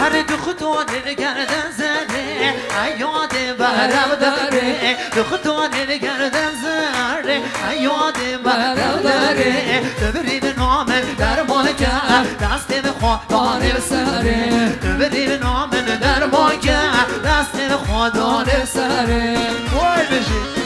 هر دو خطوه گردن زده یاد برم داره دو خطوه گردن زده یاد برم داره ببرید نام در ماکه دست خدا سره ببرید نام در ماکه دست خدا سره وای بشید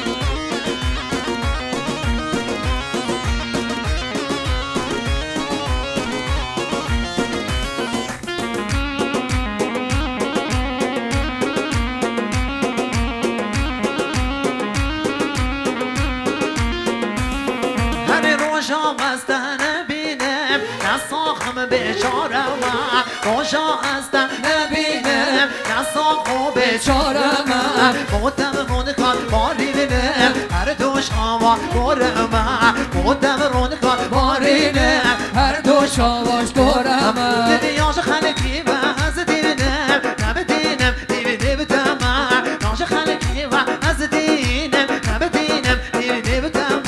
نساخم بیچارم روشا هستم نبینم نساخم بیچارم مودم رون کار باری بینم هر دوش آواش دورم مودم رون کار باری بینم هر دوش آواش دورم دیویاش خلقی از دینم نبدینم دیوی بدم ناش خلقی از دینم نبدینم دیوی بدم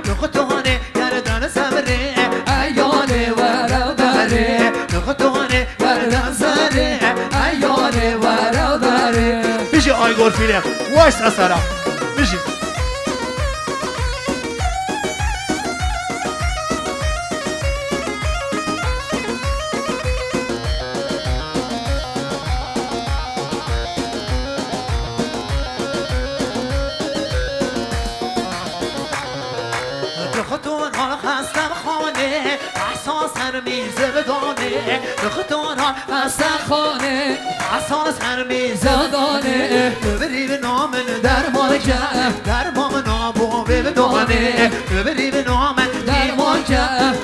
نخطونه گردن صبره خطونه گردن سره ایاره ورا داره بشی آیگور فیلم وایس اثرم بشی خطون ها خستم خانه احساس هر میزه بدانه خطون ها خستم خانه احساس هر میزه بدانه ببری به نامن در مالکه در مام نابو بدانه ببری به نامن در مالکه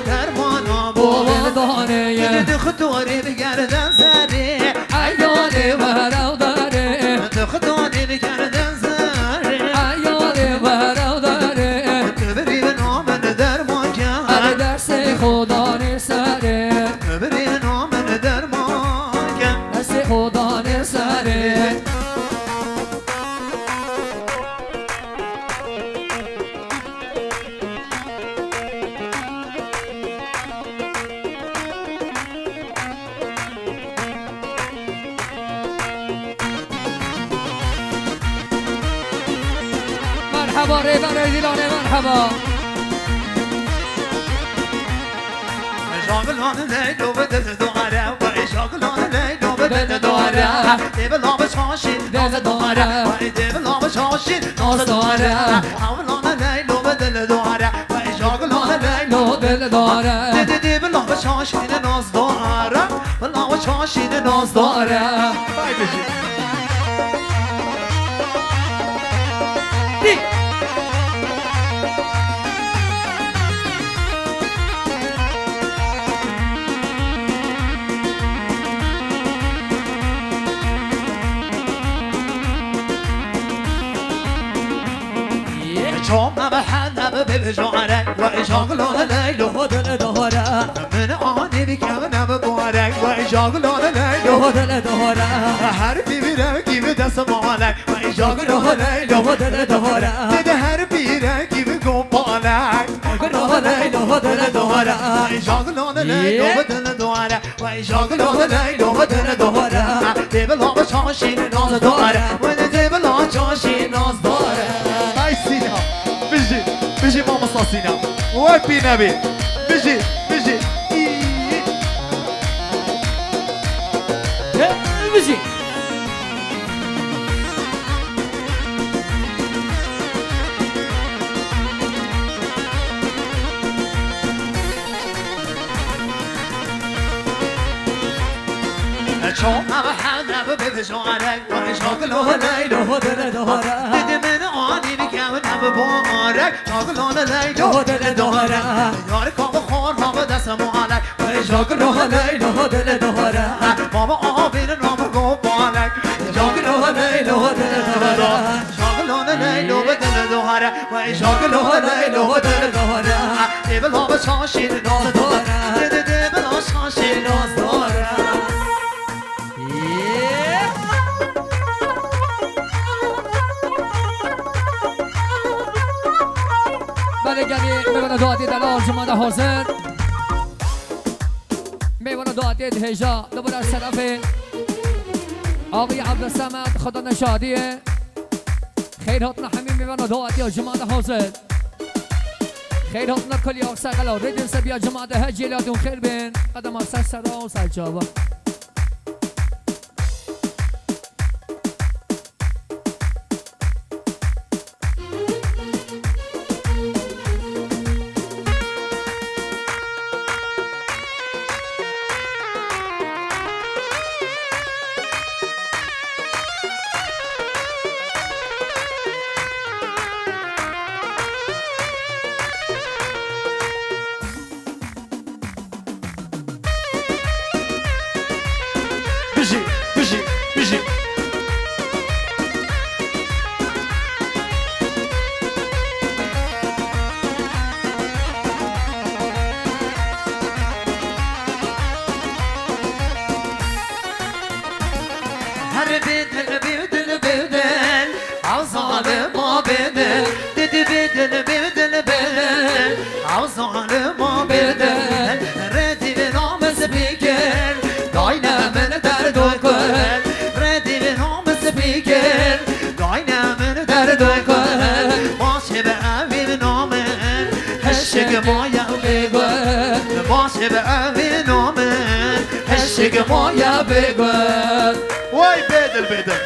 در مام نابو بدانه دو خطوری بگردن سره ایاله ورا داره دو خطوری بگردن سره ایاله ورا داره ببری به نامن در مالکه درس خدا نسره ببری نامن در مالکه درس خدا نسره مرحبا ریبن دیلانه مرحبا شاغلان لیلو بدل دواره و شاغلان لیلو بدل دواره دیبلا بچاشین ناز دواره و دیبلا بچاشین ناز دواره شاغلان لیلو بدل دواره و شاغلان لیلو بدل دواره دیبلا بچاشین ناز دواره بلا بچاشین ناز دواره بای بشی شوم بحنا ببجوارك وإشاغلون ليلو دل دهورا من آني بكمنا ببوارك وإشاغلون ليلو دل دهورا حربي برقي بدس مالك وإشاغلون ليلو دل دهورا ده حربي برقي بقبالك وإشاغلون ليلو دل دهورا وإشاغلون ليلو دل دهورا وإشاغلون ليلو دل دهورا دبلا بشاشين ناز دهورا ودبلا شاشين ناز دهورا بيجي ماما صاصينا وابي نبي بيجي بيجي بيجي شو ما حدا ببجوارك وشغله ليلو دل دهورا من آني بكمن ببارك شغلان ليلو دل دهورا يارك بخور ما بدس مالك وشغله ليلو دل دهورا بابا آبين نام قبالك شغله ليلو دل دهورا شغلان ليلو دل دهورا وشغله ليلو دل دهورا دبلا بشاشين ناز دهورا دبلا شاشين ناز دهورا برگردی میوانه دعاتی دلال جمعه حاضر میوانه دعاتی هجا دوباره از طرف آقای عبدالصمد خدا نشادیه خیر هاتنا همین میبنه دعاتی یا جماعت حاضر خیر هاتنا کلی آقسا قلا ریدن سبیا جماعت هجیلاتون خیر بین قدم آسر سرا و سرجابا بيجي بيجي بيجي هر بدل بدل بدل عظالم ما بدل ددي بدل بدل بدل عظالم ما بدل ردي بنام سبيكر داينا من درد وكل ردي بنام سبيكر داينا من درد وكل ماشي بقى بنام هشك ما يا بيقول ماشي بقى بنام هشك ما يا بيقول واي بدل بدل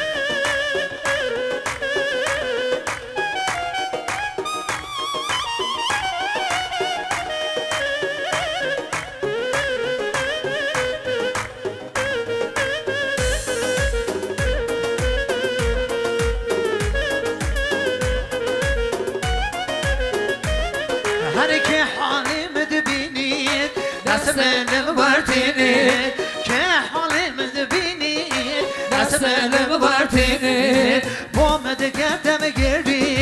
هر که حالی مدبینید دست من برتینید که حالی مدبینید دست من برتینید با مدگردم گردی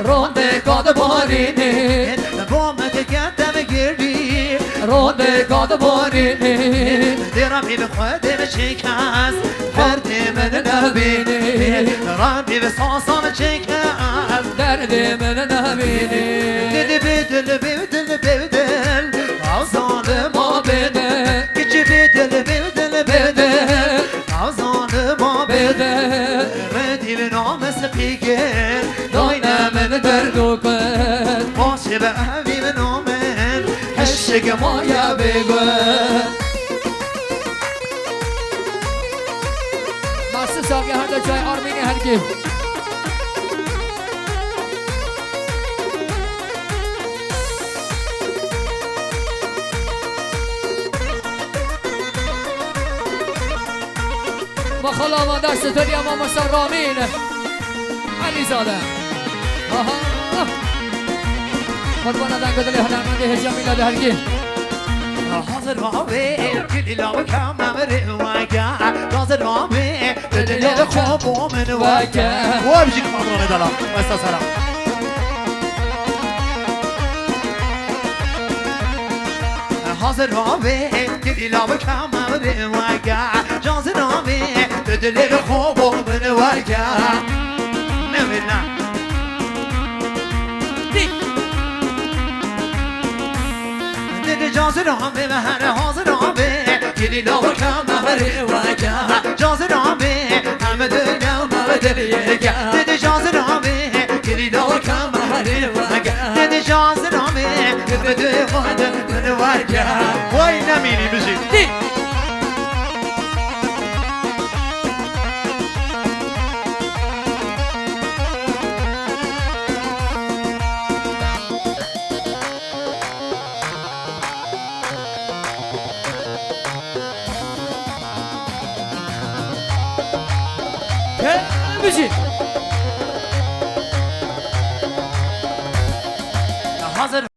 رونده کاد بارینید با مدگردم گردی رونده کاد بارینید درمی به خودم شکست درد من نبینید رمی به ساسام شکست درد من نبینید بدل بدل بدل عظال ما بدل گچ بدل بدل بدل عظال ما بدل ردی به نام سپیگر داینا من درد و کن باشه به اوی به نام هشگ ما یا بگل ماسه ساقی هر دو جای آرمینی هرگی با خلا و دست تری اما مستر رامین علی زاده قربان دنگ دلی هنرمند هجا میلاد هرگی حاضر رابه کلی لابه کم نمره وگه حاضر رابه دل خواب و من وگه وای بجی کمان رامه دلم وستا سلام حاضر رابه کلی لابه کم نمره وگه حاضر رابه دل خواب و من وگه نمیدنم جازر آمه و هر حاضر آمه کلی لاو کم نبره وگه جازر آمه همه دنیا همه دلیگه دده جازر آمه کلی لاو کم نبره وگه دده جازر آمه همه دنیا وگه وای نمینی بشید بشید حاضر